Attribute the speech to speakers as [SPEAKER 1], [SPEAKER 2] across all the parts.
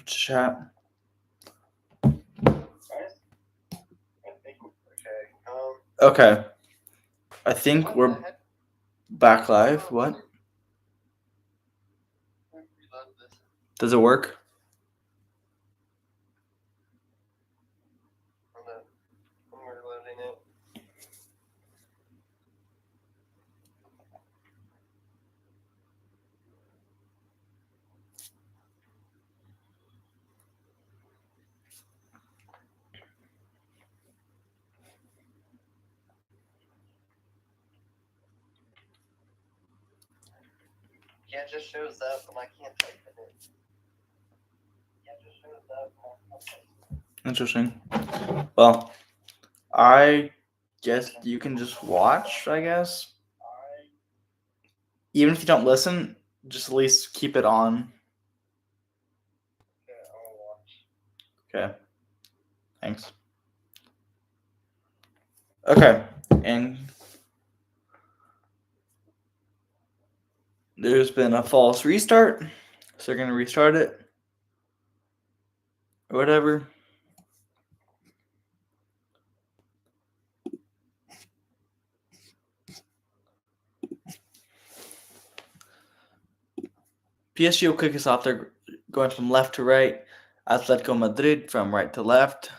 [SPEAKER 1] chat. Okay. I think we're back live. What? Does it work?
[SPEAKER 2] Yeah, it just shows up, and I can't type in it. Yeah, it just shows up.
[SPEAKER 1] Interesting. Well, I guess you can just watch, I guess. Even if you don't listen, just at least keep it on.
[SPEAKER 2] Yeah, I'll watch.
[SPEAKER 1] Okay. Thanks. Okay. And there's been a false restart. So they're going to restart it. Or whatever. PSG will kick us off. They're going from left to right. Atletico Madrid from right to left.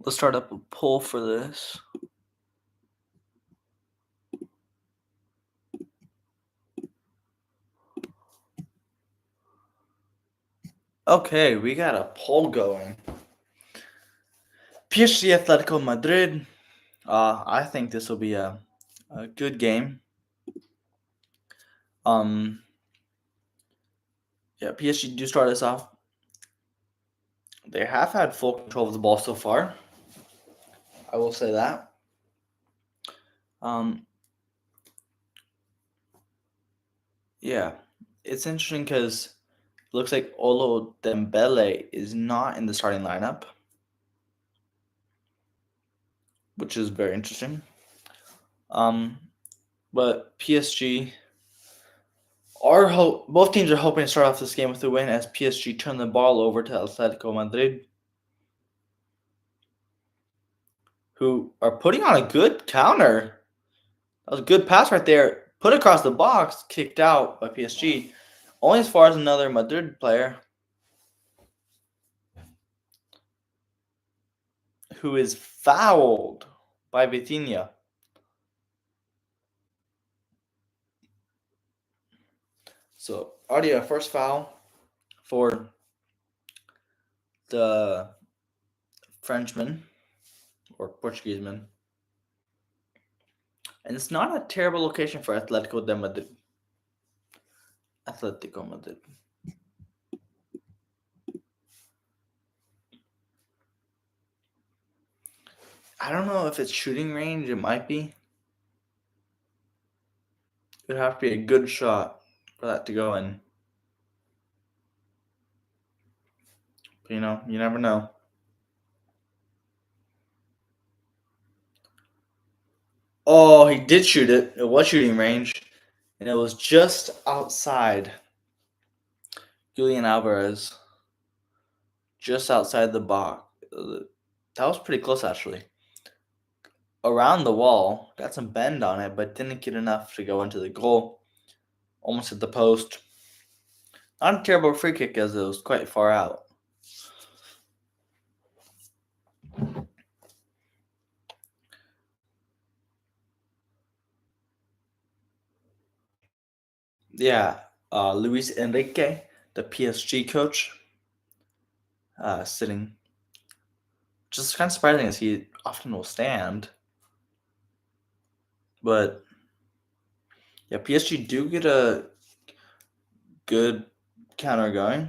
[SPEAKER 1] Let's start up a poll for this. Okay, we got a poll going. PSG Atletico Madrid. I think this will be a good game. Yeah, PSG do start us off. They have had full control of the ball so far. I will say that. Yeah, it's interesting because it looks like Olo Dembele is not in the starting lineup, which is very interesting. But PSG both teams are hoping to start off this game with a win as PSG turn the ball over to Atletico Madrid, who are putting on a good counter. That was a good pass right there. Put across the box, kicked out by PSG. Only as far as another Madrid player who is fouled by Vitinha. So already a first foul for the Frenchman or Portuguese man. And it's not a terrible location for Atletico de Madrid. Atletico Madrid. I don't know if it's shooting range. It might be. It would have to be a good shot for that to go in. But, you never know. Oh, he did shoot it. It was shooting range. And it was just outside Julian Alvarez. Just outside the box. That was pretty close, actually. Around the wall. Got some bend on it, but didn't get enough to go into the goal. Almost at the post. Not a terrible free kick as it was quite far out. Yeah, Luis Enrique, the PSG coach, sitting. Just kind of surprising as he often will stand. But yeah, PSG do get a good counter going.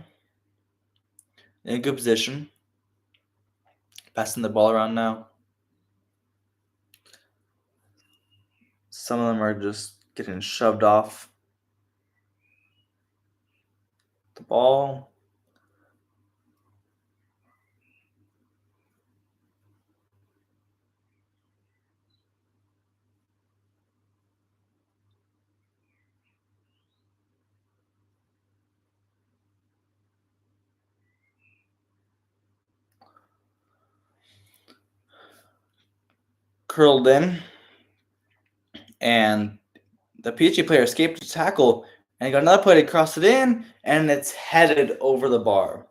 [SPEAKER 1] In a good position. Passing the ball around now. Some of them are just getting shoved off the ball. Curled in. And the PSG player escaped the tackle and got another play to cross it in, and it's headed over the bar.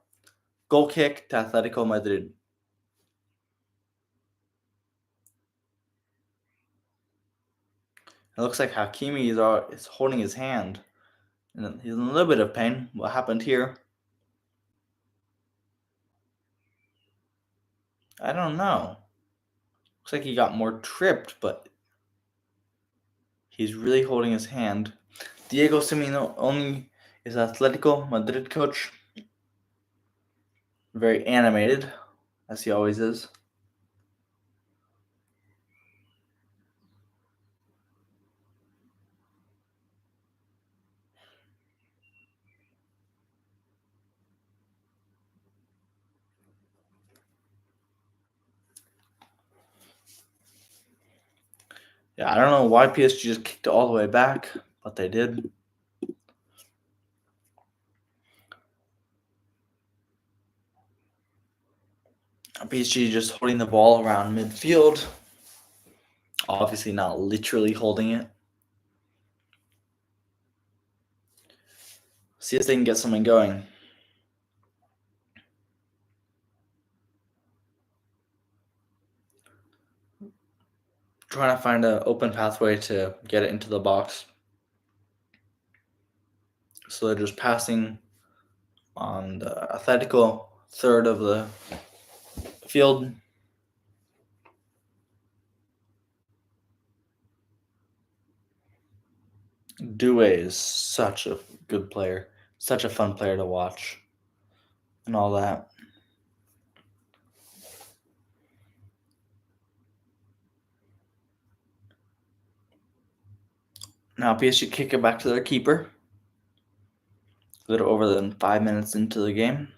[SPEAKER 1] Goal kick to Atletico Madrid. It looks like Hakimi is holding his hand. And he's in a little bit of pain. What happened here? I don't know. Looks like he got more tripped, but he's really holding his hand. Diego Simeone is Atletico Madrid coach. Very animated, as he always is. Yeah, I don't know why PSG just kicked it all the way back, but they did. PSG just holding the ball around midfield. Obviously not literally holding it. See if they can get something going. Trying to find an open pathway to get it into the box. So they're just passing on the Atletico third of the field. Due is such a good player, such a fun player to watch, and all that. Now PSG kick it back to their keeper. A little over than 5 minutes into the game.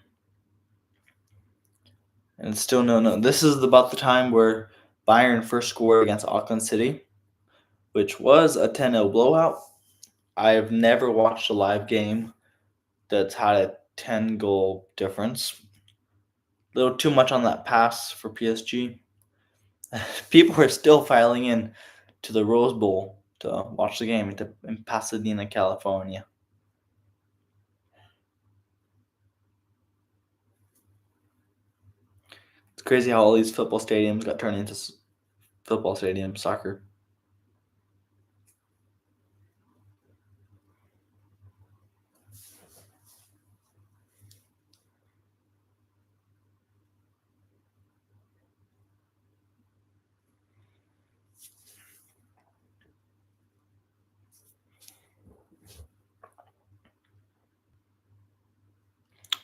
[SPEAKER 1] And it's still no. This is about the time where Bayern first scored against Auckland City, which was a 10-0 blowout. I've never watched a live game that's had a 10-goal difference. A little too much on that pass for PSG. People are still filing in to the Rose Bowl to watch the game in Pasadena, California. It's crazy how all these football stadiums got turned into football stadiums, soccer.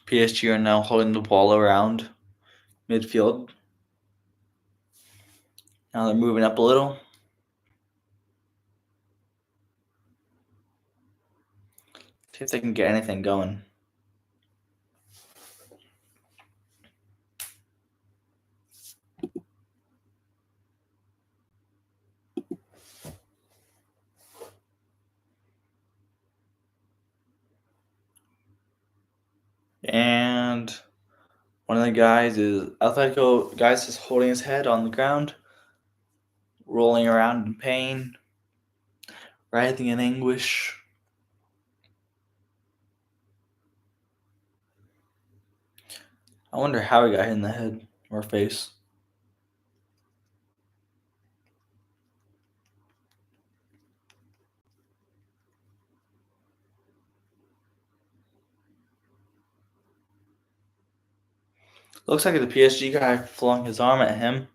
[SPEAKER 1] PSG are now holding the ball around midfield. Now they're moving up a little. See if they can get anything going. And one of the guys is Atletico guys is holding his head on the ground, rolling around in pain, writhing in anguish. I wonder how he got hit in the head or face. Looks like the PSG guy flung his arm at him.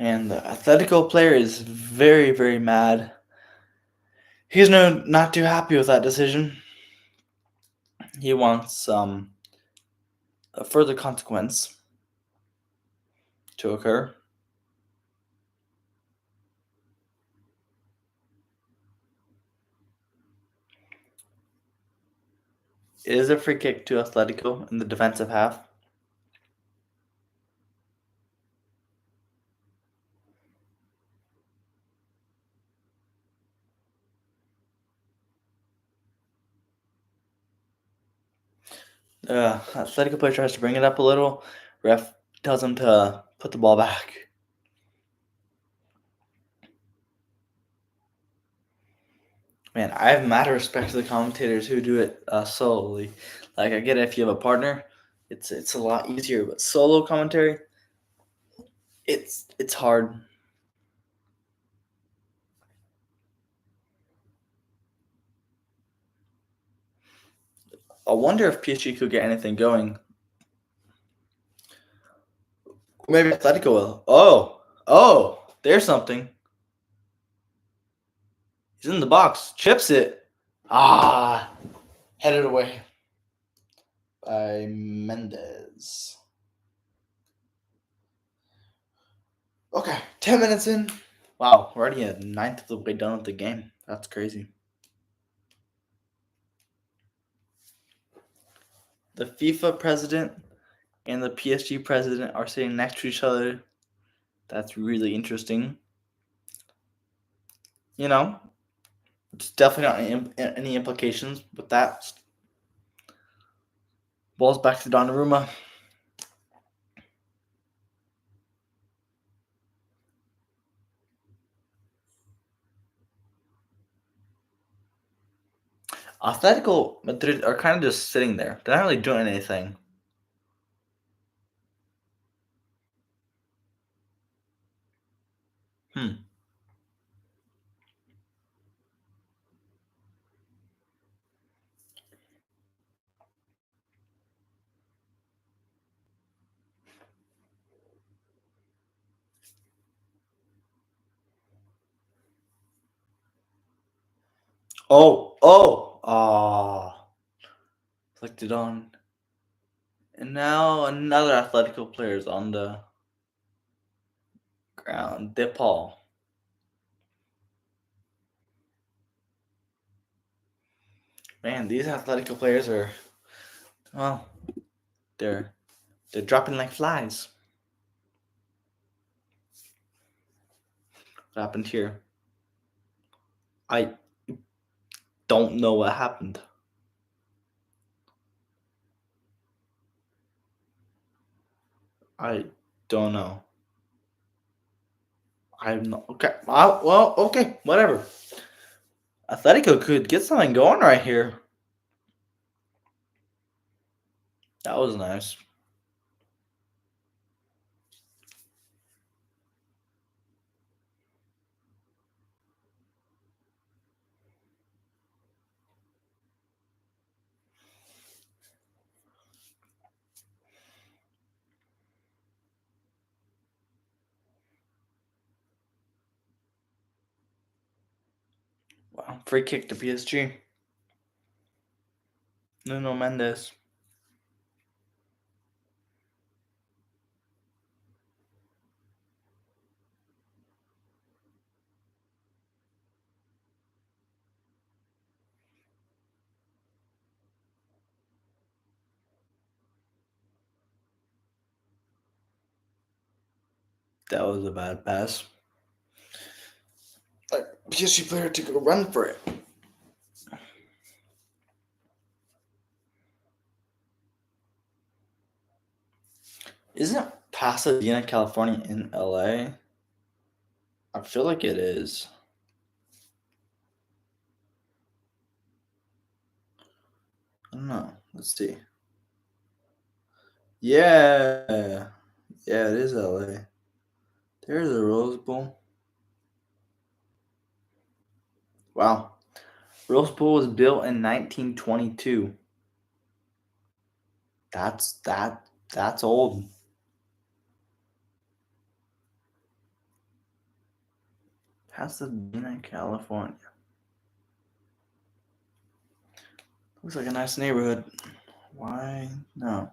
[SPEAKER 1] And the Atletico player is very, very mad. He's not too happy with that decision. He wants a further consequence to occur. It is a free kick to Atletico in the defensive half. Atletico player tries to bring it up a little. Ref tells him to put the ball back. Man, I have mad respect to the commentators who do it solely. Like, I get it if you have a partner, it's a lot easier, but solo commentary, it's hard. I wonder if PSG could get anything going. Maybe Atletico will. Oh, there's something. He's in the box. Chips it. Headed away by Mendes. Okay, 10 minutes in. Wow, we're already a ninth of the way done with the game. That's crazy. The FIFA president and the PSG president are sitting next to each other. That's really interesting. You know, it's definitely not any implications with that. Ball's back to Donnarumma. Atletico Madrid are kind of just sitting there. They're not really doing anything. Flicked it on. And now another Atletico player is on the ground. De Paul. Man, these Atletico players are, well, they're dropping like flies. What happened here? I don't know what happened. I don't know. I'm not okay. Well, okay, whatever. Atletico could get something going right here. That was nice. Wow, free kick to PSG. Nuno Mendes. That was a bad pass. Like, PSG player took a run for it. Isn't Pasadena, California in LA? I feel like it is. I don't know. Let's see. Yeah. Yeah, it is LA. There's a Rose Bowl. Wow. Rose Bowl was built in 1922. That's. That's old. Pasadena, California. Looks like a nice neighborhood. Why no?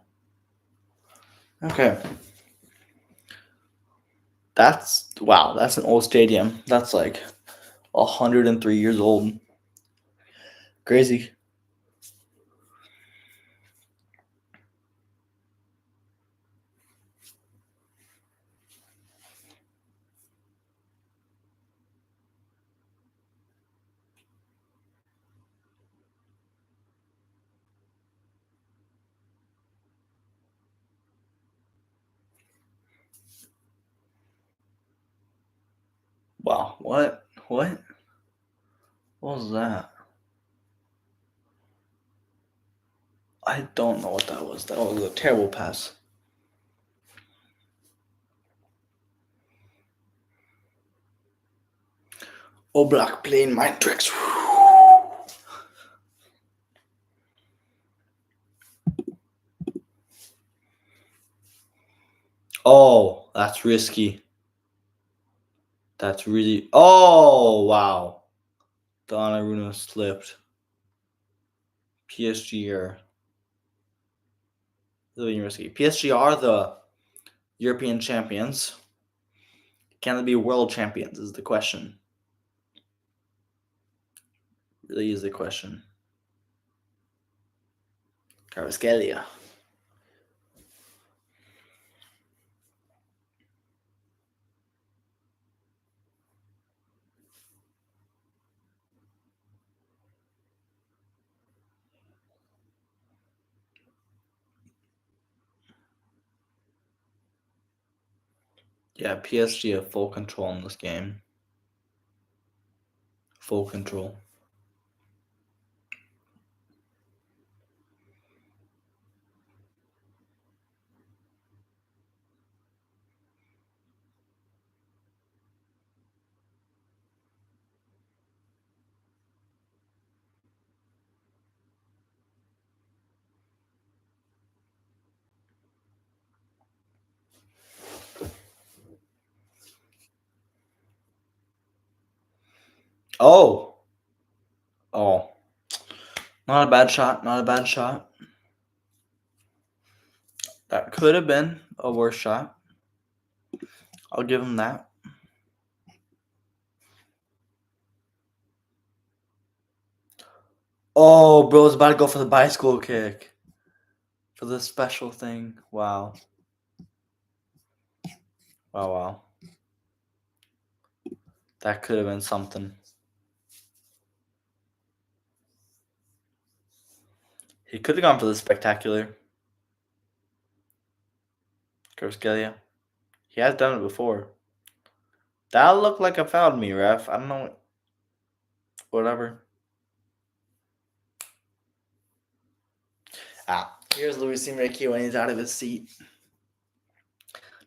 [SPEAKER 1] Okay. That's wow, that's an old stadium. That's like 103 years old. Crazy. Wow, what? What? What was that? I don't know what that was. That was a terrible pass. Oblak playing mind tricks. Oh, that's risky. That's really. Oh, wow. Donnarumma slipped. PSG are really risky. PSG are the European champions. Can they be world champions? Is the question. Really is the question. Carvasquelia. Yeah, PSG have full control in this game. Full control. Oh. Oh. Not a bad shot. Not a bad shot. That could have been a worse shot. I'll give him that. Oh, bro's about to go for the bicycle kick. For the special thing. Wow. Wow, wow. That could have been something. He could have gone for the spectacular. Carvasquelia. He has done it before. That looked like a foul to me, ref. I don't know. Whatever. Here's Luis Enrique when he's out of his seat.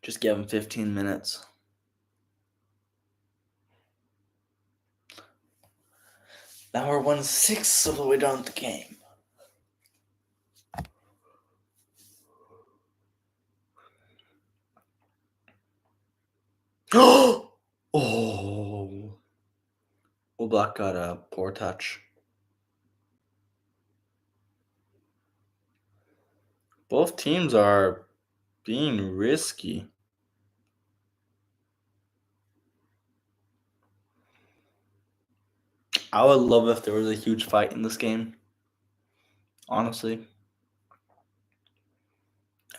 [SPEAKER 1] Just give him 15 minutes. Now we're 1/6 of the way down the game. Oh! Oblak got a poor touch. Both teams are being risky. I would love if there was a huge fight in this game. Honestly.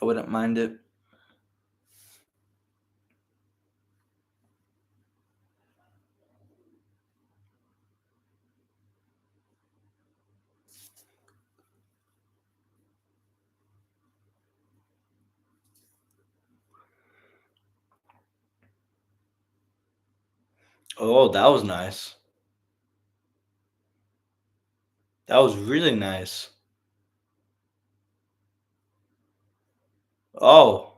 [SPEAKER 1] I wouldn't mind it. Oh, that was nice. That was really nice. Oh.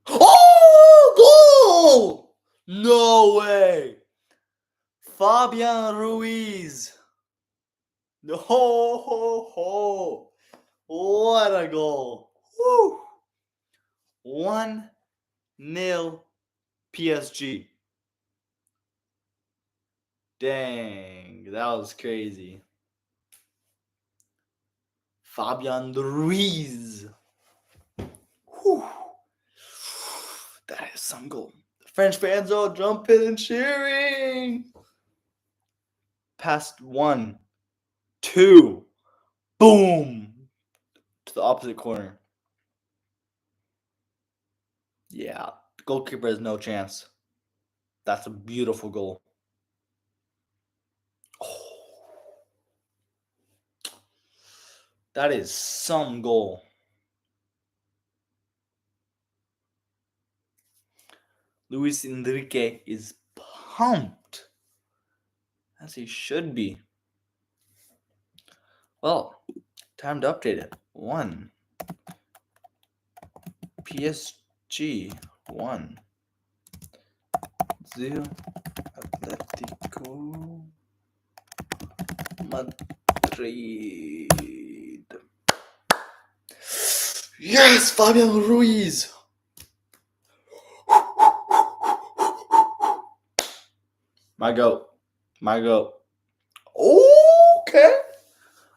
[SPEAKER 1] Oh! Goal! No way! Fabian Ruiz. No ho ho. What a goal. Woo! 1-0 PSG. Dang, that was crazy. Fabian Ruiz. Whew. That is some goal. The French fans all jumping and cheering. Past 1, 2, boom, to the opposite corner. Yeah, the goalkeeper has no chance. That's a beautiful goal. Oh, that is some goal. Luis Enrique is pumped, as he should be. Well, time to update it. 1. PSG 1. 0. Atletico Madrid. Yes, Fabian Ruiz. My goat. My goat. Okay.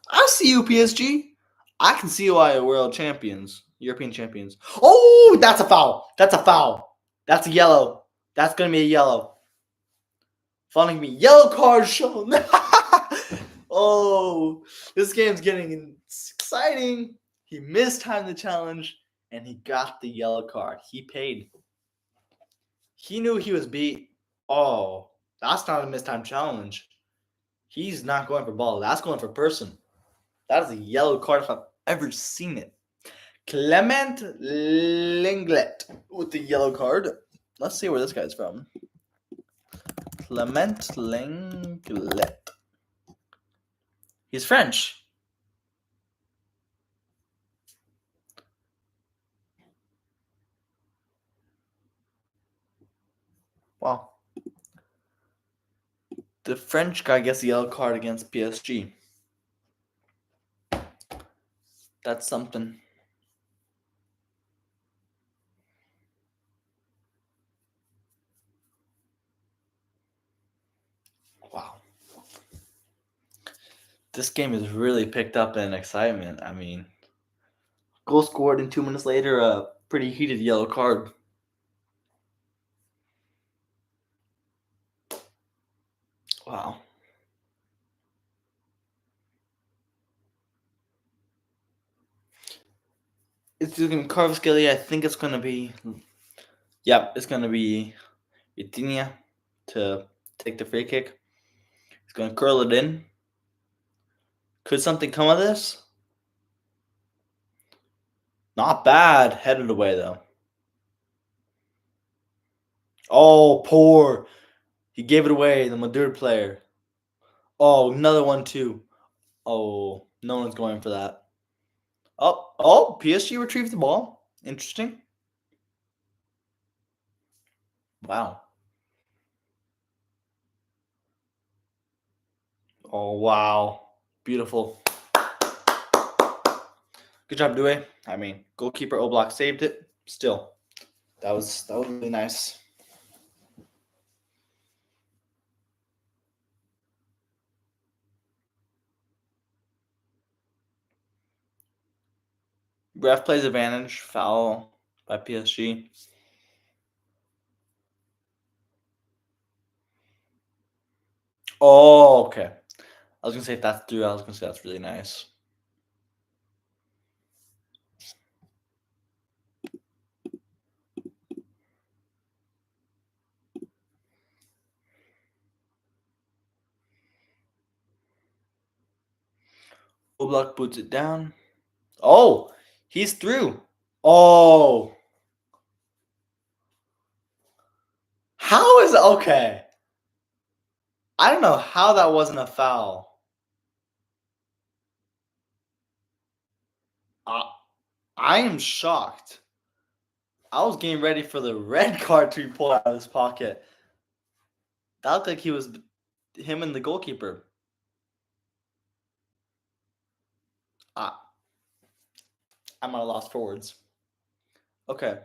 [SPEAKER 1] I see you, PSG. I can see why you're world champions, European champions. Oh, that's a foul. That's a foul. That's a yellow. That's going to be a yellow. Following me. Yellow card shown. Oh, this game's getting exciting. He mistimed the challenge, and he got the yellow card. He paid. He knew he was beat. Oh, that's not a mistimed challenge. He's not going for ball. That's going for person. That is a yellow card if I've ever seen it. Clement Lenglet with the yellow card. Let's see where this guy's from. Clement Lenglet. He's French. Wow. The French guy gets the yellow card against PSG. That's something. Wow. This game is really picked up in excitement. I mean, goal scored, and 2 minutes later, a pretty heated yellow card. Wow. It's going to be Carvaskelly. I think it's going to be. Yep, it's going to be Vitinha to take the free kick. He's going to curl it in. Could something come of this? Not bad. Headed away, though. Oh, poor. He gave it away, the Madrid player. Oh, another one, too. Oh, no one's going for that. Oh, PSG retrieved the ball. Interesting. Wow. Oh, wow. Beautiful. Good job, Due. I mean, goalkeeper Oblak saved it. Still, that was really nice. Ref plays advantage. Foul by PSG. Oh, okay. I was gonna say if that's through. I was gonna say that's really nice. Oblak puts it down. Oh, he's through. Oh, how is it okay? I don't know how that wasn't a foul. I am shocked. I was getting ready for the red card to be pulled out of his pocket. That looked like he was him and the goalkeeper. I'm at a loss for words. Okay.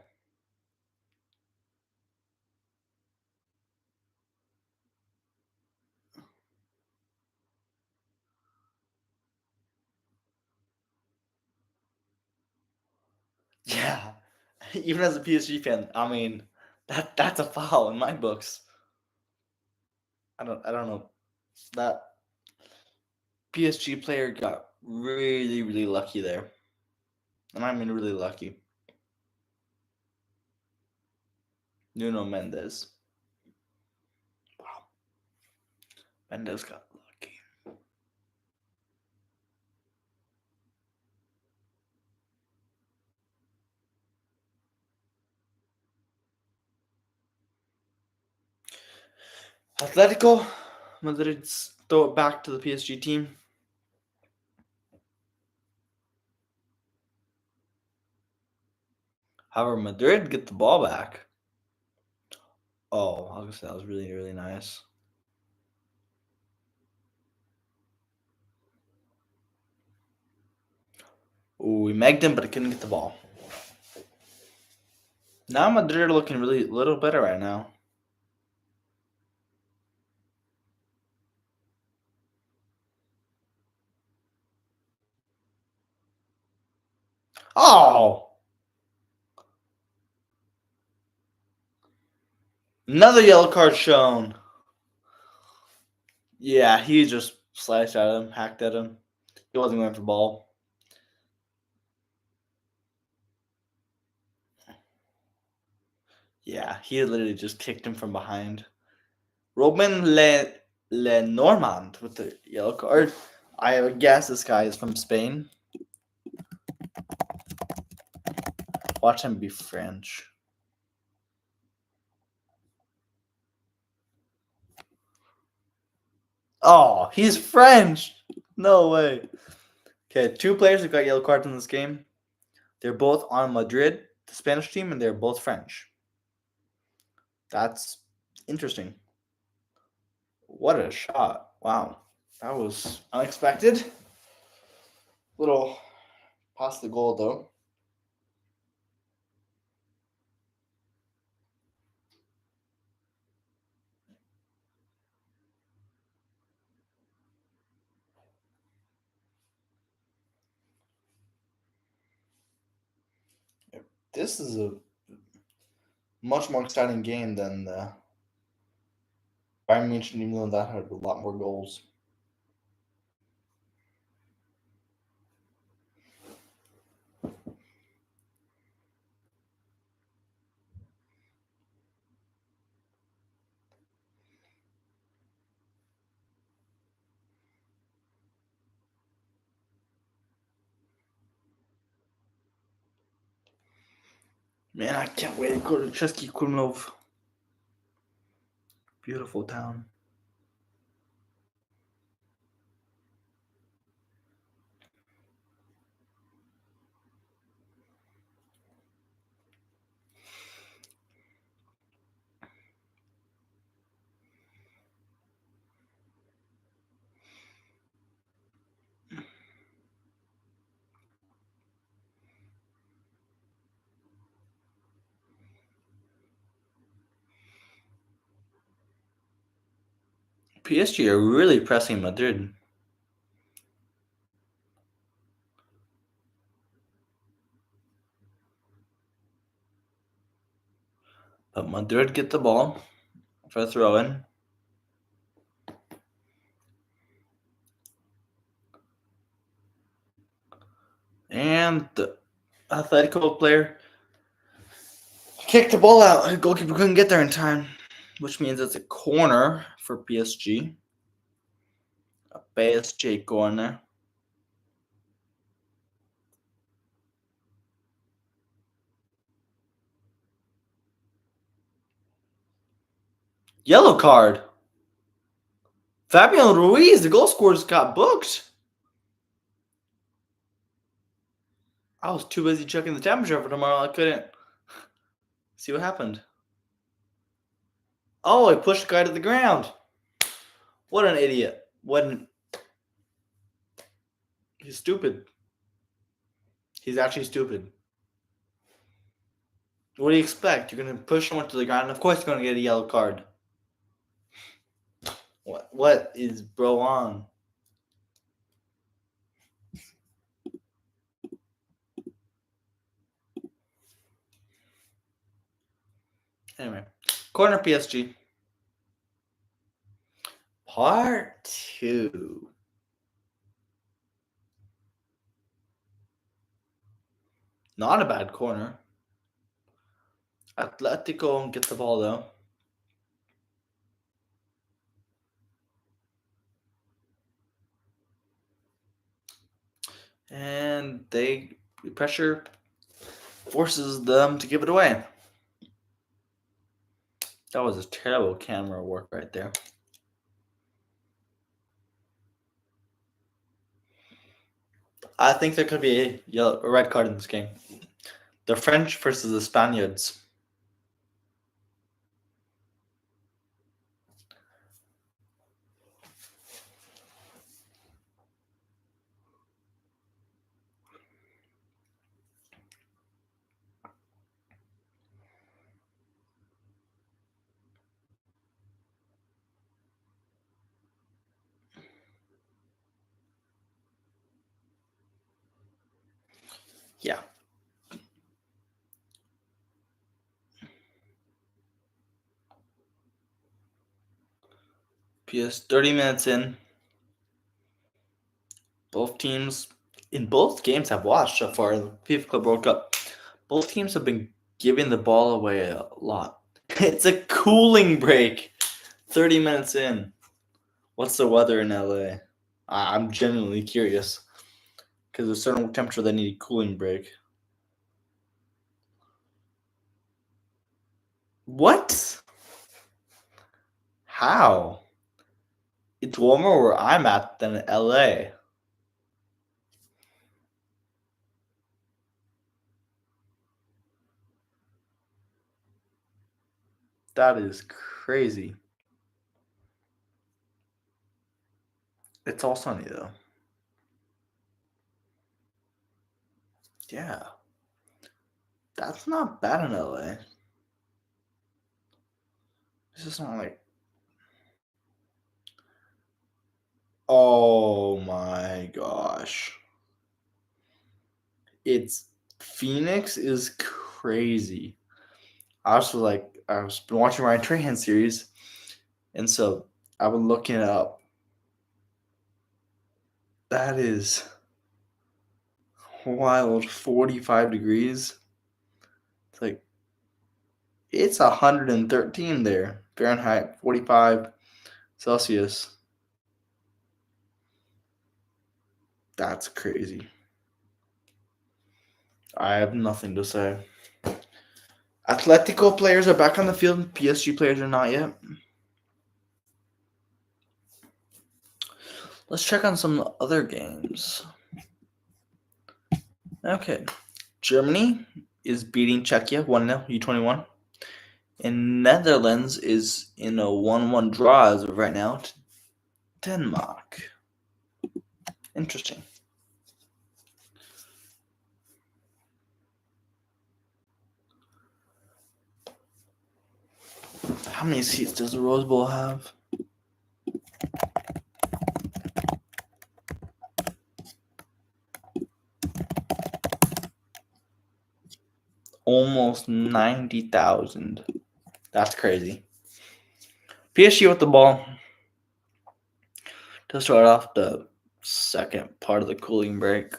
[SPEAKER 1] Yeah. Even as a PSG fan, I mean, that's a foul in my books. I don't know. That PSG player got really, really lucky there. And I mean really lucky. Nuno Mendes. Wow. Mendes got lucky. Atletico Madrid throw it back to the PSG team. However, Madrid get the ball back. Oh, I was gonna say that was really, really nice. Ooh, we megged him, but he couldn't get the ball. Now Madrid are looking really a little better right now. Oh! Another yellow card shown. Yeah, he just sliced at him, hacked at him. He wasn't going for the ball. Yeah, he literally just kicked him from behind. Robin Lenormand with the yellow card. I would guess this guy is from Spain. Watch him be French. Oh, he's French. No way. Okay, two players who got yellow cards in this game. They're both on Madrid, the Spanish team, and they're both French. That's interesting. What a shot. Wow. That was unexpected. Little past the goal, though. This is a much more exciting game than the Bayern Munich, even though that had a lot more goals. Man, I can't wait to go to Chesky Krumlov. Beautiful town. PSG are really pressing Madrid. But Madrid get the ball for a throw in. And the Atletico player kicked the ball out. The goalkeeper couldn't get there in time, which means it's a corner for PSG. A PSG corner. Yellow card. Fabian Ruiz, the goal scorer, got booked. I was too busy checking the temperature for tomorrow. I couldn't see what happened. Oh, he pushed the guy to the ground. What an idiot. He's stupid. He's actually stupid. What do you expect? You're going to push someone to the ground. Of course, you're going to get a yellow card. What is bro on? Anyway, corner PSG. Part 2. Not a bad corner. Atletico get the ball though. And they pressure forces them to give it away. That was a terrible camera work right there. I think there could be a red card in this game. The French versus the Spaniards. Yeah. PS 30 minutes in. Both teams in both games I've watched so far, the FIFA Club World Cup, both teams have been giving the ball away a lot. It's a cooling break. 30 minutes in. What's the weather in LA? I'm genuinely curious. Because there's a certain temperature that need a cooling break. What? How? It's warmer where I'm at than in LA. That is crazy. It's all sunny though. Yeah. That's not bad in LA. It's just not like. Oh my gosh. It's Phoenix is crazy. I was been watching Ryan Trahan series, and so I've been looking it up. That is wild. 45 degrees. It's like it's 113 there Fahrenheit, 45 Celsius. That's crazy. I have nothing to say. Atletico players are back on the field. PSG players are not yet. Let's check on some other games. Okay. Germany is beating Czechia 1-0 U21. And Netherlands is in a 1-1 draw as of right now to Denmark. Interesting. How many seats does the Rose Bowl have? Almost 90,000. That's crazy. PSG with the ball to start off the second part of the cooling break.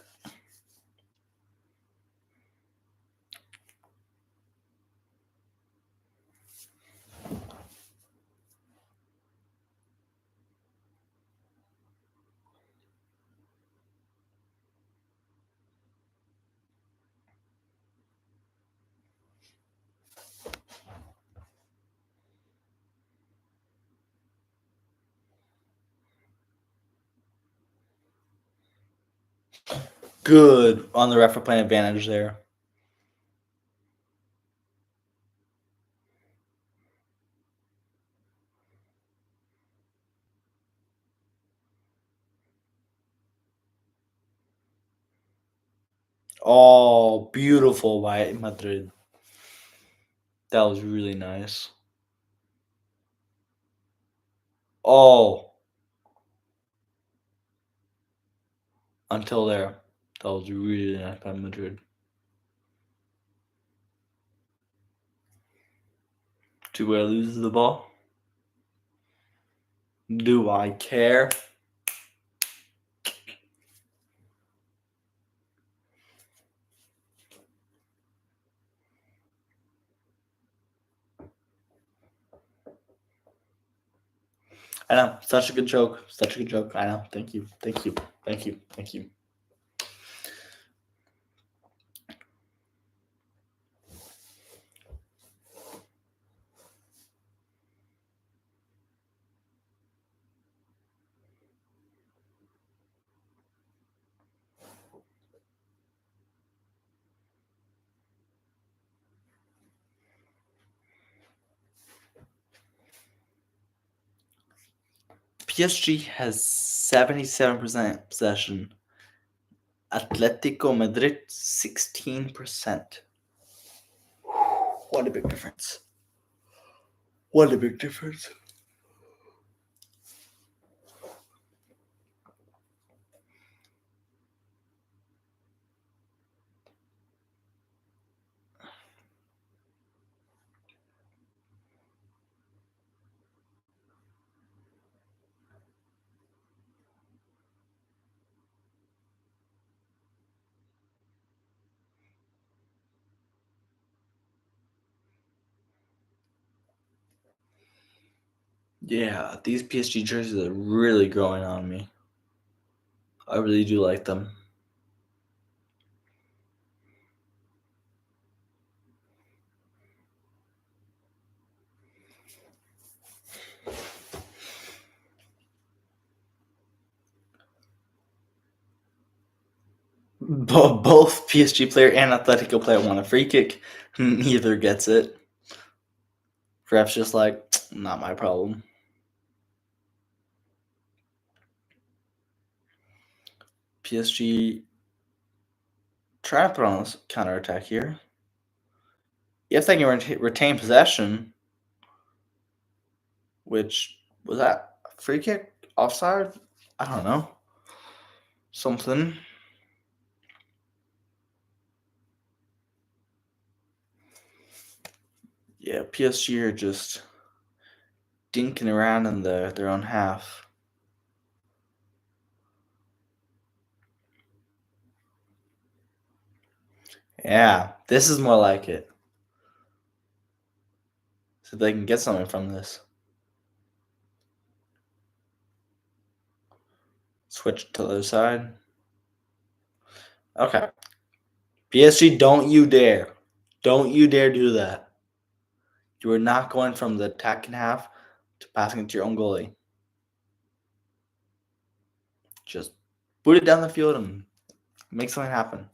[SPEAKER 1] Good on the ref for playing advantage there. Oh, beautiful by Madrid. That was really nice. Oh, until there. That was really nice by Madrid. Do I lose the ball? Do I care? I know. Such a good joke. Such a good joke. I know. Thank you. Thank you. Thank you. Thank you. PSG has 77% possession. Atletico Madrid 16%. What a big difference. What a big difference. Yeah, these PSG jerseys are really growing on me. I really do like them. Both PSG player and Atletico player want a free kick. Neither gets it. Ref's just like, not my problem. PSG trying to put on a counterattack here. If they can retain possession, which was that a free kick? Offside? I don't know. Something. Yeah, PSG are just dinking around in their own half. Yeah, this is more like it. So they can get something from this. Switch to the other side. Okay. PSG, don't you dare. Don't you dare do that. You are not going from the attacking half to passing it to your own goalie. Just boot it down the field and make something happen.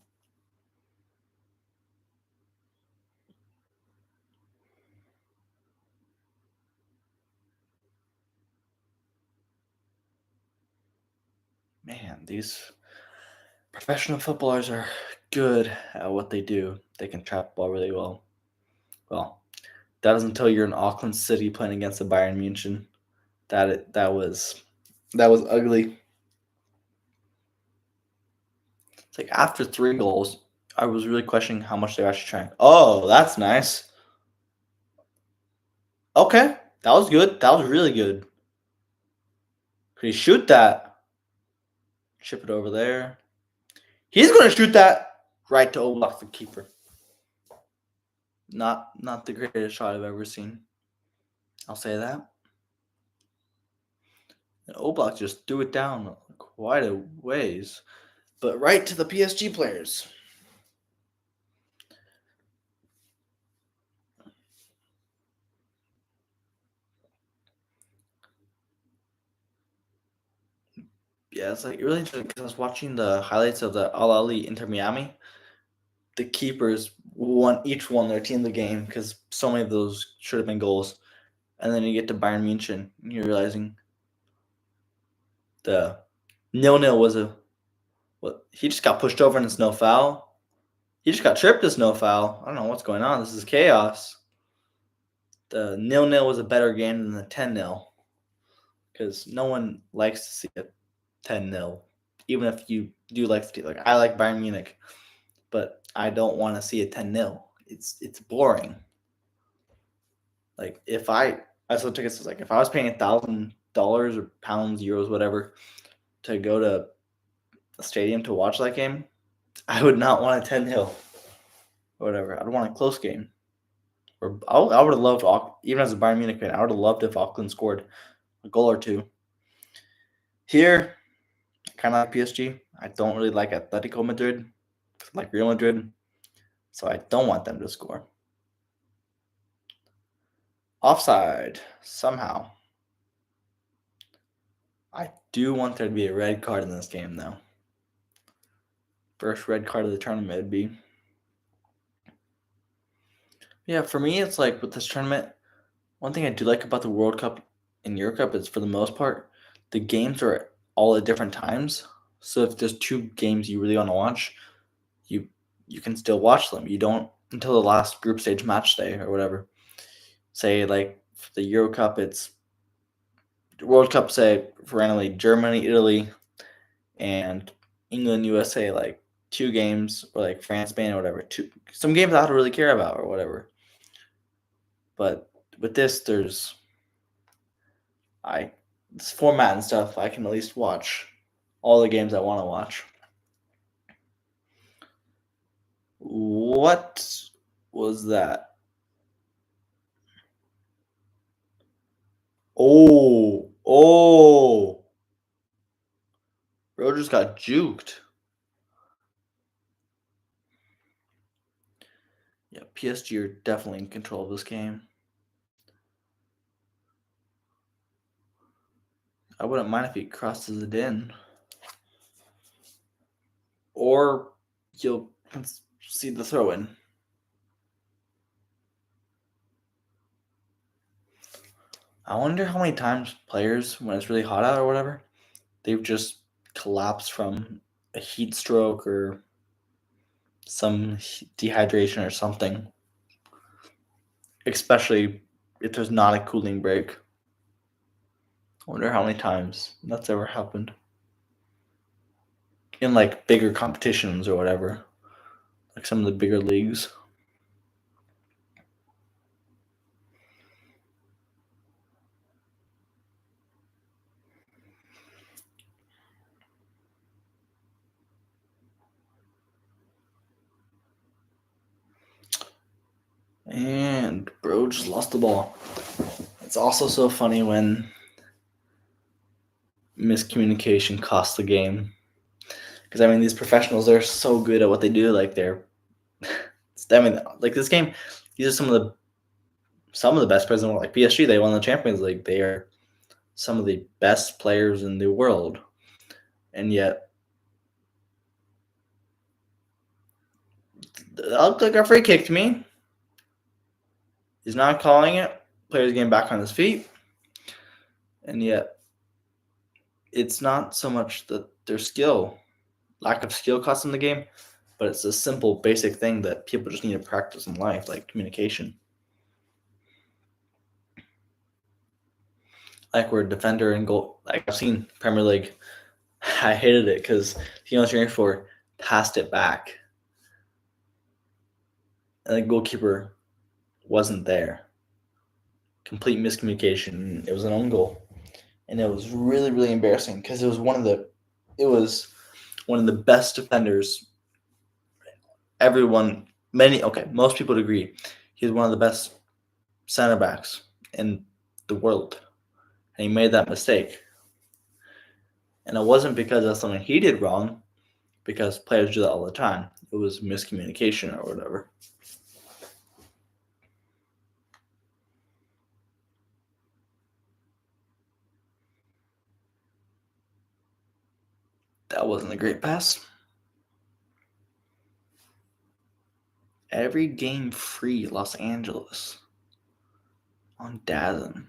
[SPEAKER 1] Man, these professional footballers are good at what they do. They can trap the ball really well. Well, that is until you're in Auckland City playing against the Bayern Munich. That was ugly. It's like after 3 goals, I was really questioning how much they were actually trying. Oh, that's nice. Okay, that was good. That was really good. Could he shoot that? Chip it over there. He's going to shoot that right to Oblak, the keeper. Not the greatest shot I've ever seen. I'll say that. And Oblak just threw it down quite a ways, but right to the PSG players. Yeah, it's like really interesting because I was watching the highlights of the Al Ahly Inter Miami. The keepers each won their team the game because so many of those should have been goals. And then you get to Bayern Munich and you're realizing the 0-0 was he just got pushed over and it's no foul. He just got tripped as no foul. I don't know what's going on. This is chaos. The 0-0 was a better game than the 10-0 because no one likes to see a 10-0. Even if you do like the team. Like I like Bayern Munich, but I don't want to see a 10-0. It's boring. Like if I sold tickets, like if I was paying $1,000 or pounds, euros, whatever, to go to a stadium to watch that game, I would not want a 10-0 or whatever. I'd want a close game. Or I would have loved, even as a Bayern Munich fan, I would have loved if Auckland scored a goal or two. Here, I kind of like PSG. I don't really like Atletico Madrid, like Real Madrid, so I don't want them to score. Offside, somehow. I do want there to be a red card in this game, though. First red card of the tournament would be. Yeah, for me, it's like with this tournament, one thing I do like about the World Cup and Euro Cup is for the most part, the games are all at different times. So if there's two games you really want to watch, you can still watch them. You don't until the last group stage match day or whatever. Say like for the Euro Cup, it's World Cup. Say for randomly Germany, Italy, and England, USA. Like two games, or like France, Spain, or whatever. Some games I don't really care about or whatever. But with this, this format and stuff, I can at least watch all the games I want to watch. What was that? Oh, bro just got juked. Yeah, PSG are definitely in control of this game. I wouldn't mind if he crosses it in. Or you'll see the throw in. I wonder how many times players, when it's really hot out or whatever, they've just collapsed from a heat stroke or some dehydration or something. Especially if there's not a cooling break. I wonder how many times that's ever happened. In like bigger competitions or whatever. Like some of the bigger leagues. And bro just lost the ball. It's also so funny when miscommunication costs the game. Because I mean, these professionals, they're so good at what they do. Like I mean, like this game, these are some of the best players in the world. Like PSG, they won the Champions League. They are some of the best players in the world, and yet, looked like a free kick to me. He's not calling it. Player's getting back on his feet, and yet, it's not so much that their lack of skill costs in the game, but it's a simple, basic thing that people just need to practice in life, like communication. Like we're a defender and goal. Like I've seen Premier League, I hated it because the only cheering for passed it back, and the goalkeeper wasn't there. Complete miscommunication. It was an own goal, and it was really, really embarrassing because it was one of the best defenders. Most people would agree, he's one of the best center backs in the world, and he made that mistake. And it wasn't because of something he did wrong, because players do that all the time. It was miscommunication or whatever. That wasn't a great pass. Every game free Los Angeles on DAZN.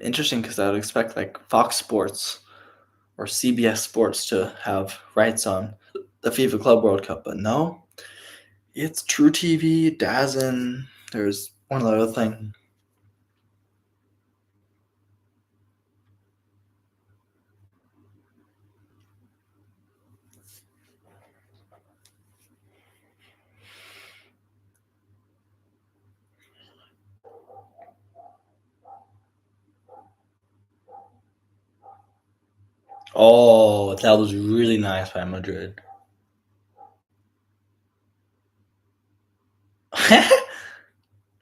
[SPEAKER 1] Interesting, because I would expect like Fox Sports or CBS Sports to have rights on the FIFA Club World Cup, but no, it's True TV, DAZN. There's one other thing. Oh, that was really nice by Madrid.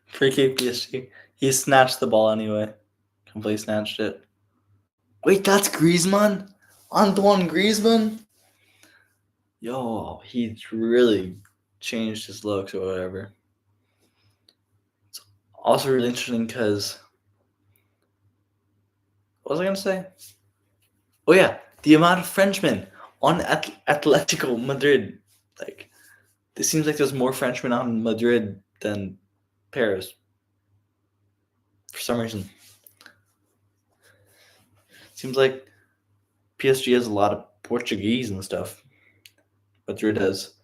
[SPEAKER 1] Free kick PSG. He snatched the ball anyway. Completely snatched it. Wait, that's Griezmann? Antoine Griezmann? Yo, he's really changed his looks or whatever. It's also really interesting because what was I gonna say? Oh yeah, the amount of Frenchmen on Atletico Madrid. Like, it seems like there's more Frenchmen on Madrid than Paris. For some reason, seems like PSG has a lot of Portuguese and stuff. Madrid has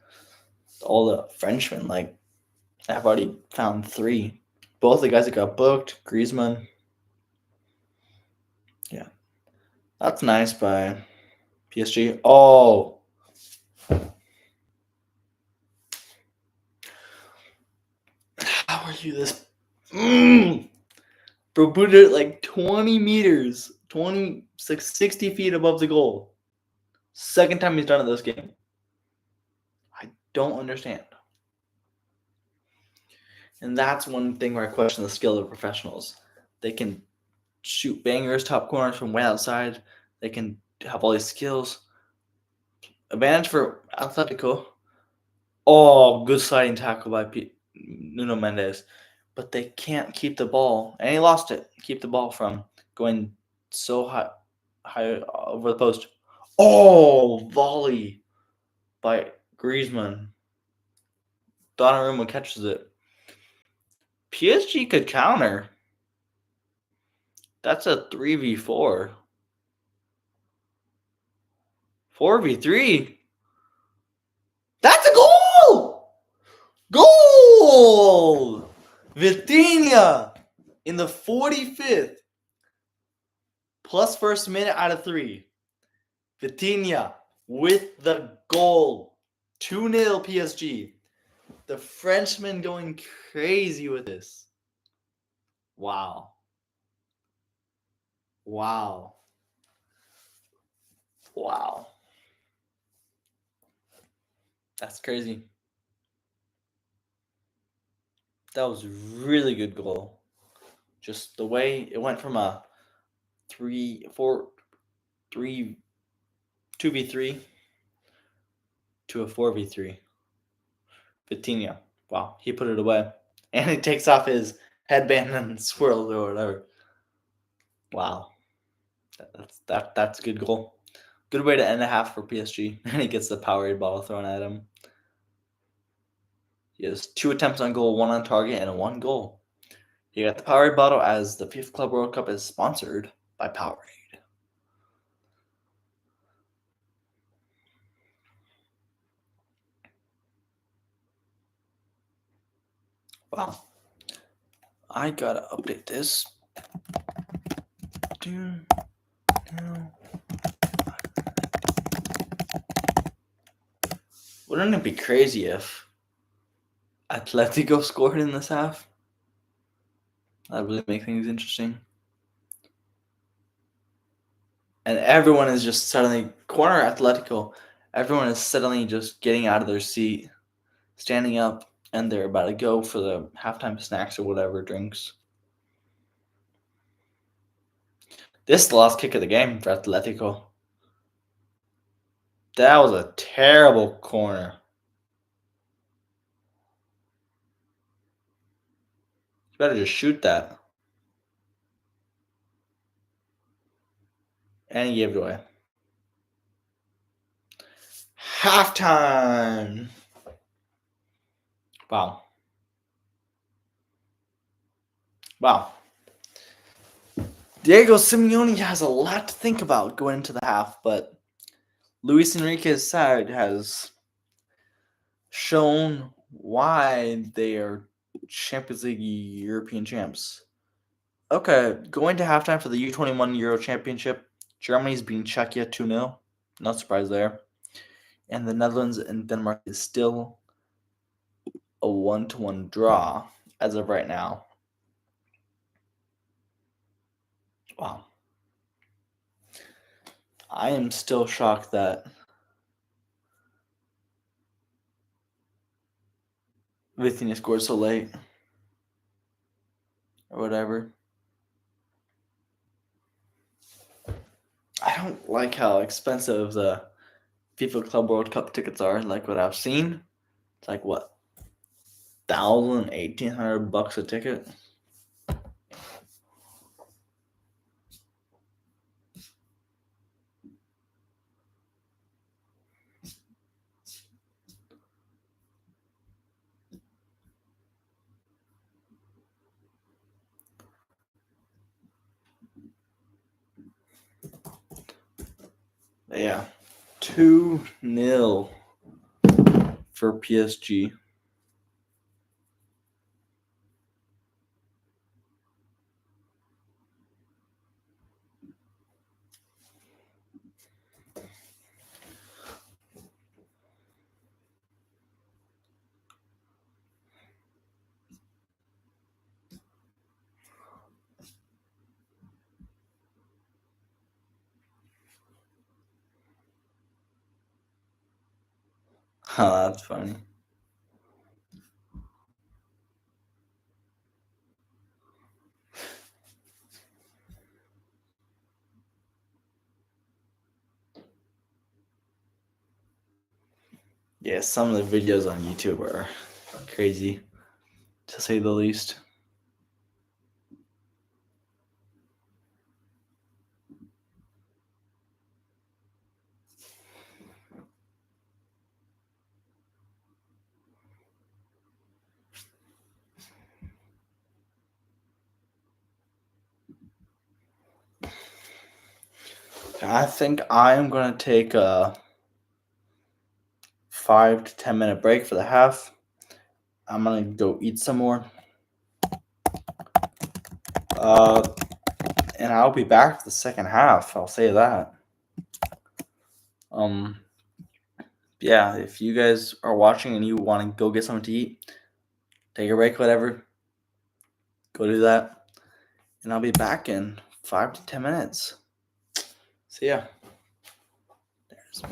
[SPEAKER 1] all the Frenchmen. Like, I've already found 3. Both the guys that got booked, Griezmann. Yeah, that's nice by PSG. Oh, how are you this? Bro, put it like 20 meters, 60 feet above the goal. Second time he's done it this game. I don't understand. And that's one thing where I question the skill of professionals. They can shoot bangers, top corners from way outside. They can have all these skills. Advantage for Atletico. Oh, good sliding tackle by Nuno Mendes. But they can't keep the ball. And he lost it. Keep the ball from going so high over the post. Oh, volley by Griezmann. Donnarumma catches it. PSG could counter. That's a 3v4. 4v3. That's a goal! Goal! Vitinha in the 45th. Plus first minute out of 3. Vitinha with the goal. 2-0 PSG. The Frenchman going crazy with this. Wow. Wow. Wow. That's crazy. That was a really good goal. Just the way it went from a 2v3 to a 4v3. Vitinha. Wow, he put it away. And he takes off his headband and swirls or whatever. Wow. That's a good goal. Good way to end a half for PSG. And he gets the Powerade bottle thrown at him. He has 2 attempts on goal, 1 on target, and 1 goal. He got the Powerade bottle as the FIFA Club World Cup is sponsored by Powerade. Wow. I gotta update this. Wouldn't it be crazy if Atletico scored in this half? That'd really make things interesting. And everyone is just suddenly corner Atletico. Everyone is suddenly just getting out of their seat, standing up, and they're about to go for the halftime snacks or whatever drinks. This is the last kick of the game for Atletico. That was a terrible corner. You better just shoot that. And he gave it away. Halftime. Wow. Wow. Diego Simeone has a lot to think about going into the half, but Luis Enrique's side has shown why they are Champions League European champs. Okay, going to halftime for the U21 Euro Championship, Germany's beating Czechia 2-0. No surprise there. And the Netherlands and Denmark is still a 1-1 draw as of right now. Wow. I am still shocked that Vitinha scored so late. Or whatever. I don't like how expensive the FIFA Club World Cup tickets are. Like what I've seen, it's like what, $1,800 a ticket. Yeah, 2-0 for PSG. Oh, that's funny. Yeah, some of the videos on YouTube are crazy, to say the least. I think I'm gonna take a 5 to 10 minute break for the half. I'm gonna go eat some more. And I'll be back for the second half. I'll say that. Yeah, if you guys are watching and you want to go get something to eat, take a break, whatever, go do that. And I'll be back in 5 to 10 minutes. See ya. There's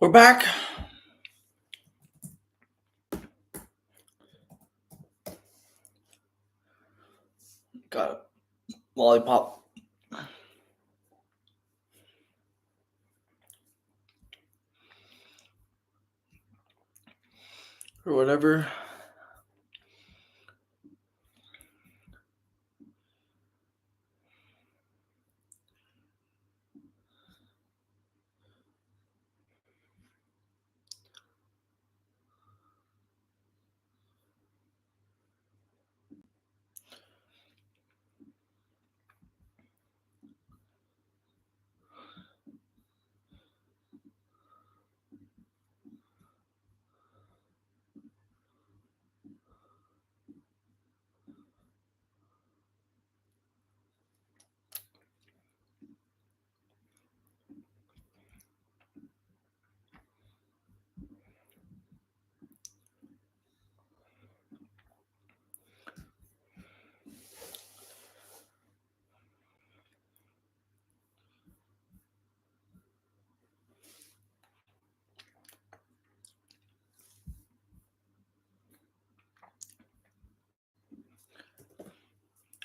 [SPEAKER 1] We're back. Got a lollipop. Or whatever.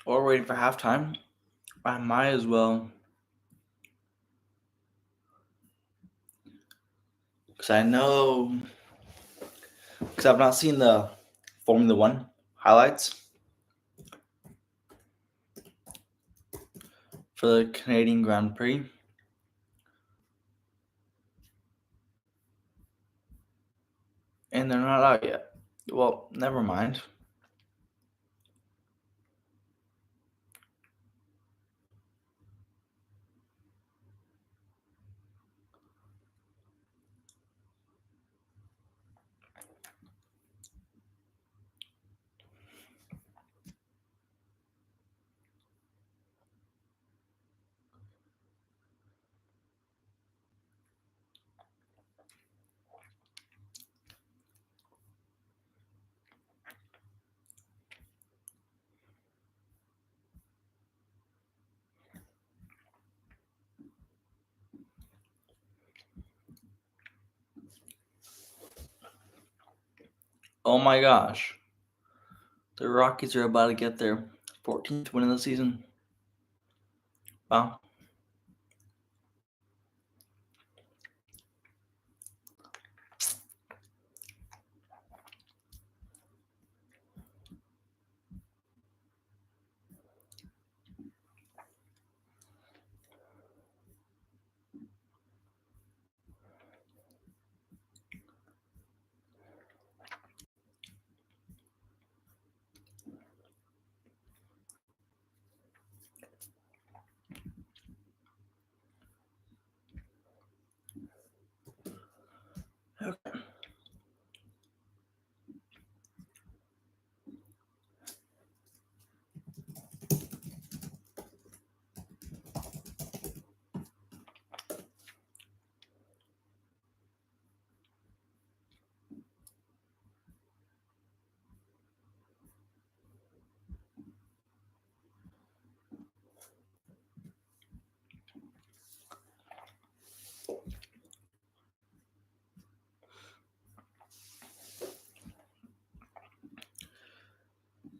[SPEAKER 1] Or waiting for halftime. I might as well. Because I know. Because I've not seen the Formula One highlights for the Canadian Grand Prix. And they're not out yet. Well, never mind. Oh my gosh. The Rockies are about to get their 14th win of the season. Wow. Okay.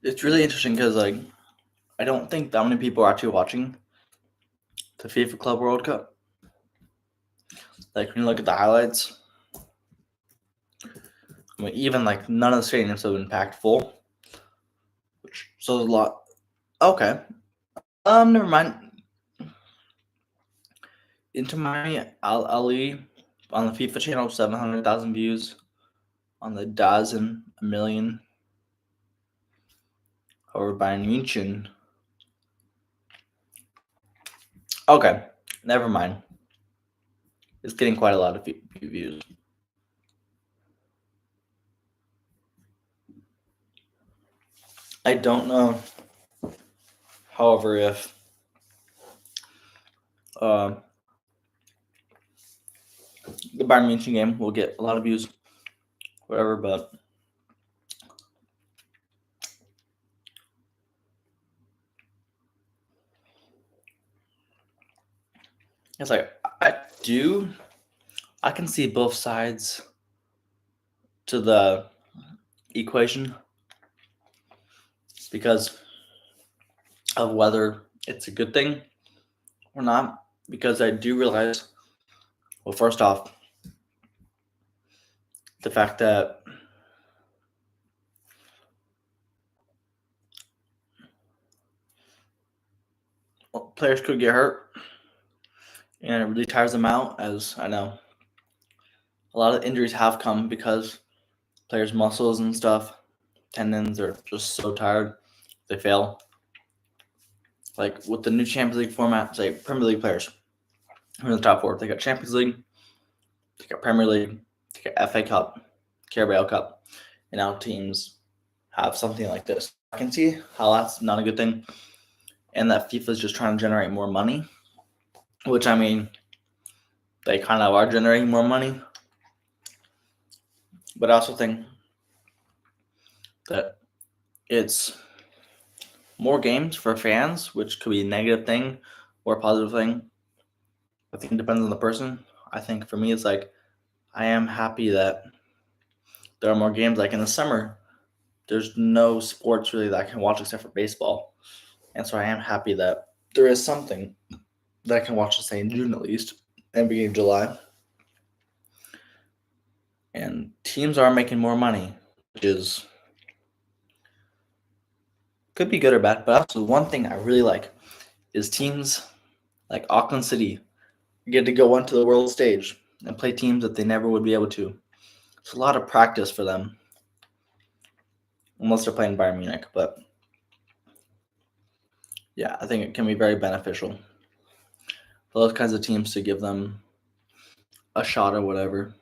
[SPEAKER 1] It's really interesting because, like, I don't think that many people are actually watching the FIFA Club World Cup. Like, when you look at the highlights, I mean, even, like, none of the stadiums have been packed full. Which shows a lot. Okay. Never mind. Inter Miami, Al Ali on the FIFA channel, 700,000 views. On the DAZN, 1 million. Or Bayern München. Okay, never mind. It's getting quite a lot of views. I don't know, however, if the Bayern München game will get a lot of views, whatever, but it's like, I do I can see both sides to the equation because of whether it's a good thing or not. Because I do realize, well, first off, the fact that players could get hurt and it really tires them out, as I know a lot of injuries have come because players' muscles and stuff, tendons are just so tired they fail. Like with the new Champions League format, say Premier League players who are in the top four, they got Champions League, they got Premier League, they got FA Cup, Carabao Cup, and now teams have something like this. I can see how that's not a good thing, and that FIFA is just trying to generate more money, which I mean, they kind of are generating more money. But I also think that it's more games for fans, which could be a negative thing or a positive thing. I think it depends on the person. I think for me, it's like I am happy that there are more games. Like in the summer, there's no sports really that I can watch except for baseball, and so I am happy that there is something that I can watch, to say in June at least, and beginning of July. And teams are making more money, which is could be good or bad. But also one thing I really like is teams like Auckland City get to go onto the world stage and play teams that they never would be able to. It's a lot of practice for them, unless they're playing Bayern Munich. But yeah, I think it can be very beneficial for those kinds of teams to give them a shot or whatever.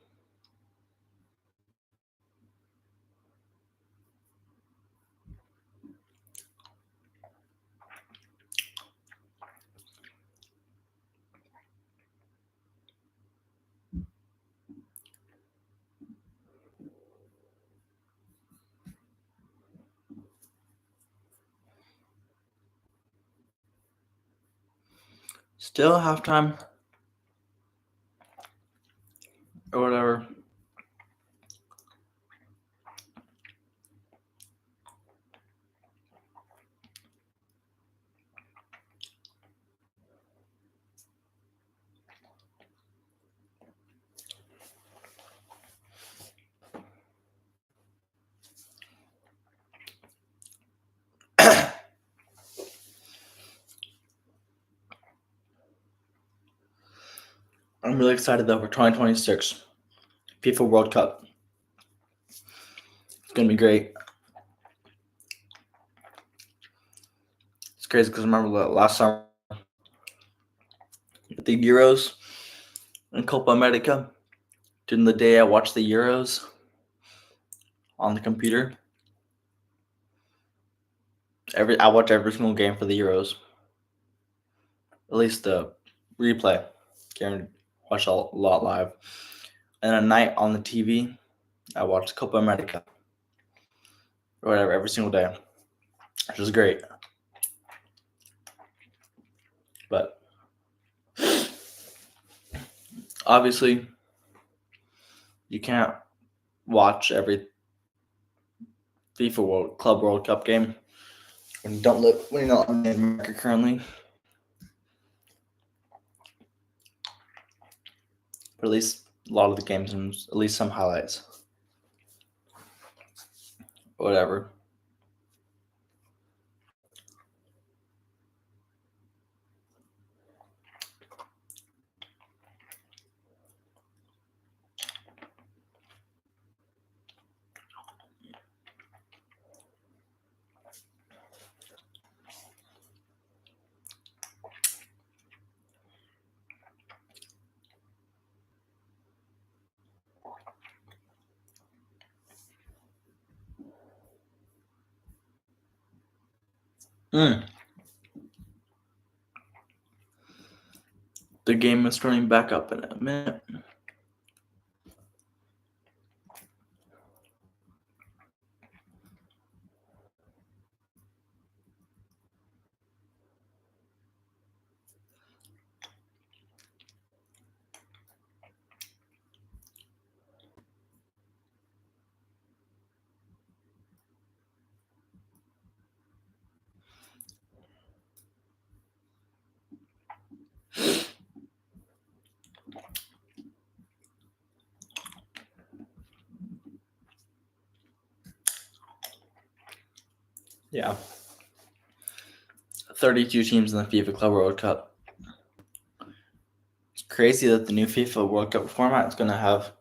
[SPEAKER 1] Still halftime or whatever. I'm really excited though for 2026 FIFA World Cup. It's gonna be great. It's crazy because I remember last summer at the Euros and Copa America. During the day, I watched the Euros on the computer. I watch every single game for the Euros, at least the replay. Karen watch a lot live. And at night on the TV, I watched Copa America or whatever every single day, which was great. But obviously, you can't watch every FIFA World Cup game when you don't live when you're not in America currently. But at least a lot of the games and at least some highlights. Whatever. Mm. The game is starting back up in a minute. Yeah. 32 teams in the FIFA Club World Cup. It's crazy that the new FIFA World Cup format is going to have,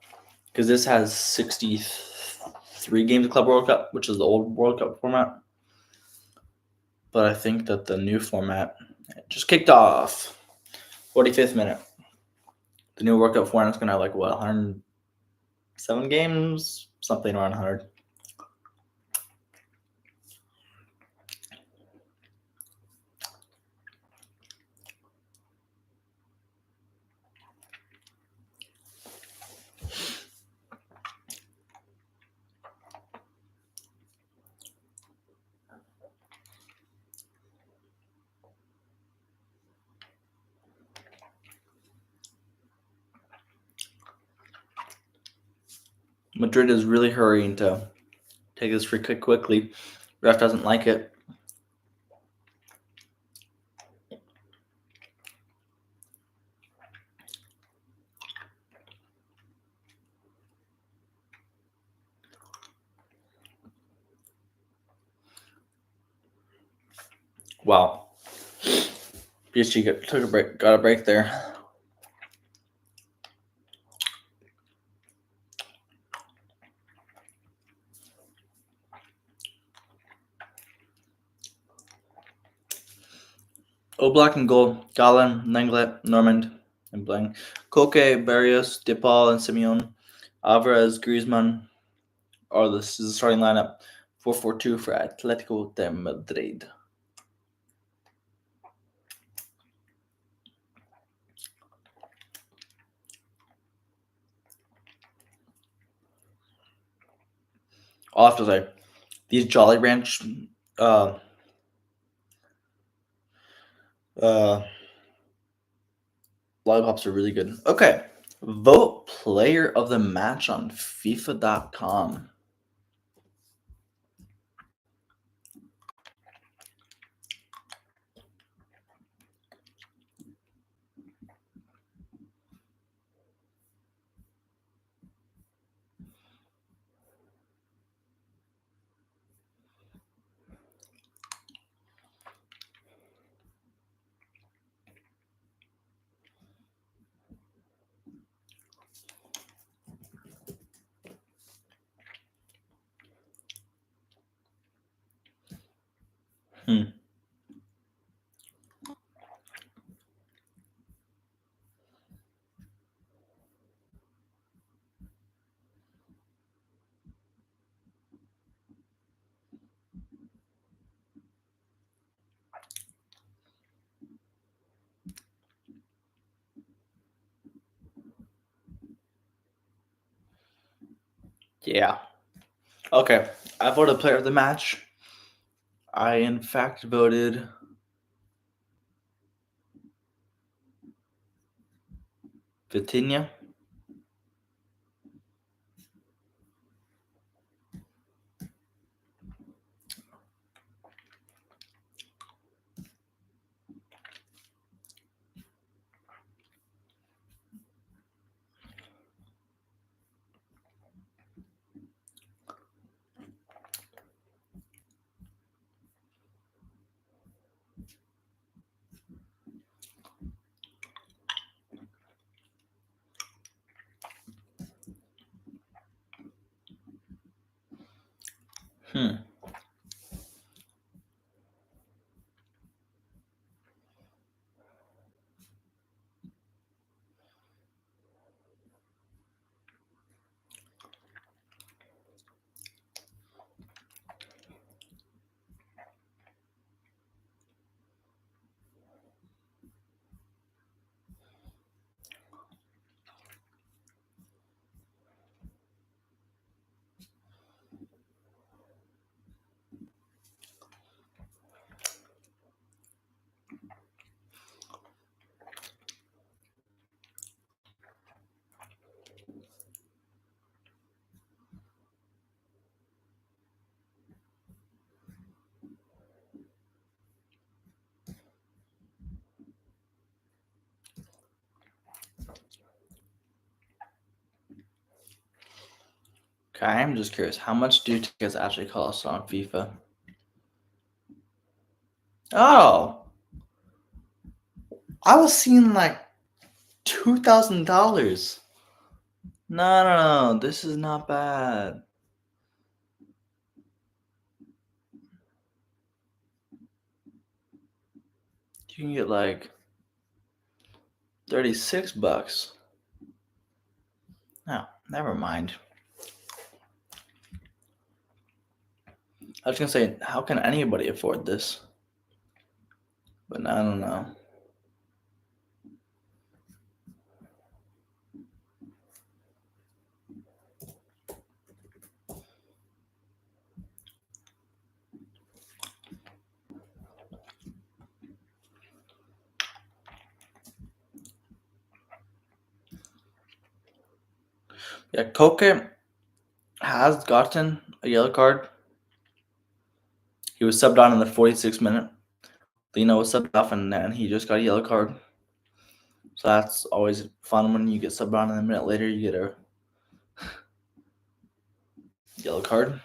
[SPEAKER 1] because this has 63 games of Club World Cup, which is the old World Cup format. But I think that the new format just kicked off. 45th minute. The new World Cup format is going to have 107 games? Something around 100. Madrid is really hurrying to take this free kick quickly. Ref doesn't like it. Wow. PSG got a break there. Oblak and goal. Galen, Lenglet, Normand, and Blanc. Koke, Barrios, DePaul, and Simeone. Alvarez, Griezmann this is the starting lineup. 4-4-2 for Atletico de Madrid. I'll have to say, these Jolly Ranch lollipops are really good. Okay. Vote player of the match on FIFA.com. Hmm. Yeah. Okay. I voted player of the match. I, in fact, voted Vitinha. Hmm. Okay, I'm just curious. How much do tickets actually cost on FIFA? Oh, I was seeing like $2,000. No, no, no. This is not bad. You can get like $36. No, never mind. I was gonna say, how can anybody afford this? But I don't know. Yeah, Koke has gotten a yellow card. He was subbed on in the 46th minute. Lino was subbed off, and then he just got a yellow card. So that's always fun when you get subbed on, and a minute later you get a yellow card.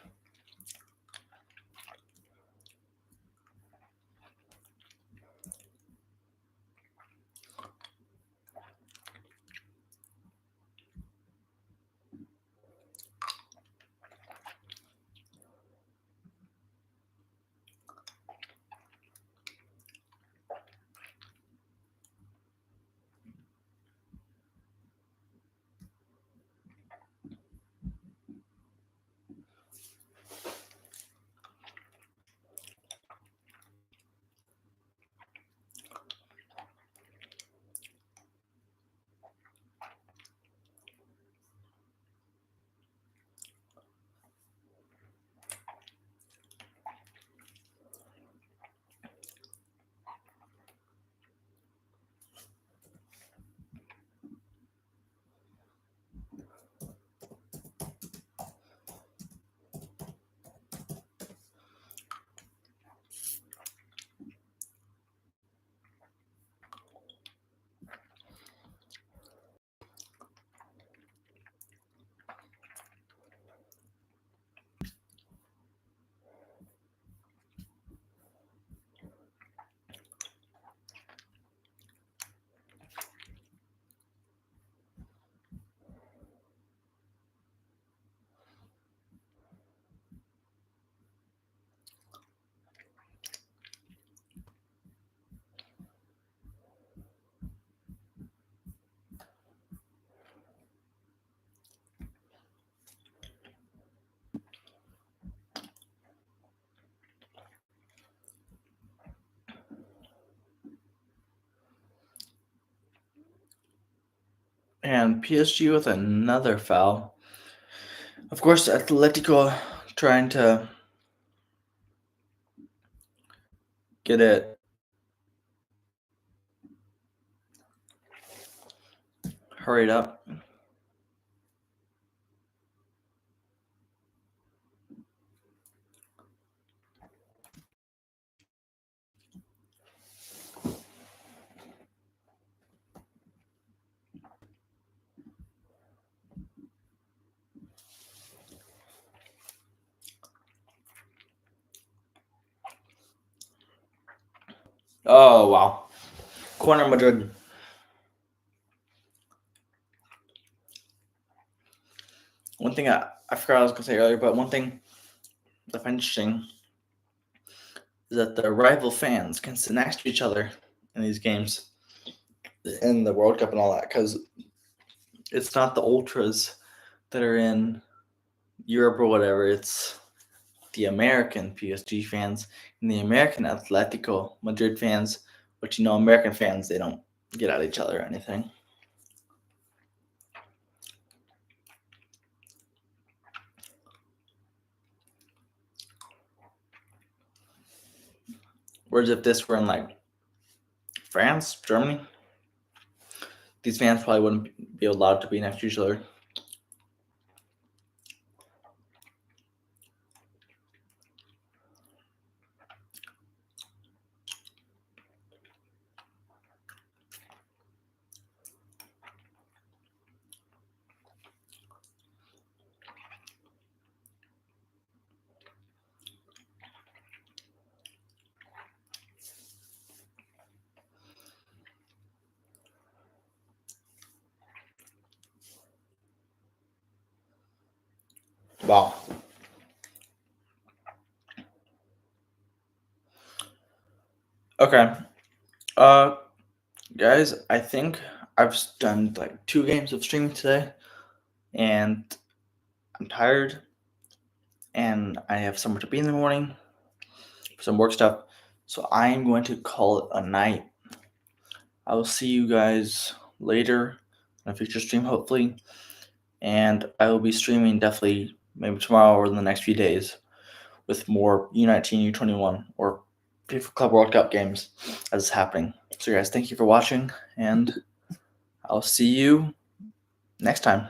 [SPEAKER 1] And PSG with another foul. Of course, Atletico trying to get it hurried up. Oh, wow. Corner Madrid. One thing I forgot I was going to say earlier, but one thing I find interesting is that the rival fans can sit next to each other in these games, in the World Cup and all that, because it's not the ultras that are in Europe or whatever. It's the American PSG fans and the American Atletico Madrid fans. But American fans, they don't get at each other or anything. Whereas if this were in like France, Germany, these fans probably wouldn't be allowed to be next to each other. Wow. Okay. Guys, I think I've done like 2 games of streaming today, and I'm tired, and I have somewhere to be in the morning for some work stuff. So I am going to call it a night. I will see you guys later on a future stream, hopefully. And I will be streaming definitely maybe tomorrow or in the next few days with more U19, U21, or FIFA Club World Cup games as it's happening. So, guys, thank you for watching, and I'll see you next time.